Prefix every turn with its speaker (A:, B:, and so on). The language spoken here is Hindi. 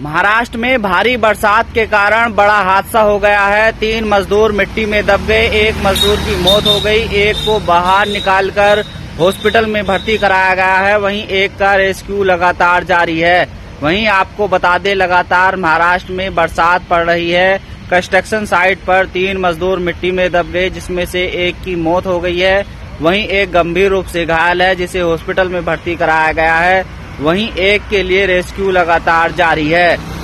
A: महाराष्ट्र में भारी बरसात के कारण बड़ा हादसा हो गया है। 3 मजदूर मिट्टी में दब गए। एक मजदूर की मौत हो गई, एक को बाहर निकालकर हॉस्पिटल में भर्ती कराया गया है। वहीं एक का रेस्क्यू लगातार जारी है। वहीं आपको बता दें, लगातार महाराष्ट्र में बरसात पड़ रही है। कंस्ट्रक्शन साइट पर 3 मजदूर मिट्टी में दब गए, जिसमें से एक की मौत हो गई है। वहीं एक गंभीर रूप से घायल है, जिसे हॉस्पिटल में भर्ती कराया गया है। वहीं एक के लिए रेस्क्यू लगातार जारी है।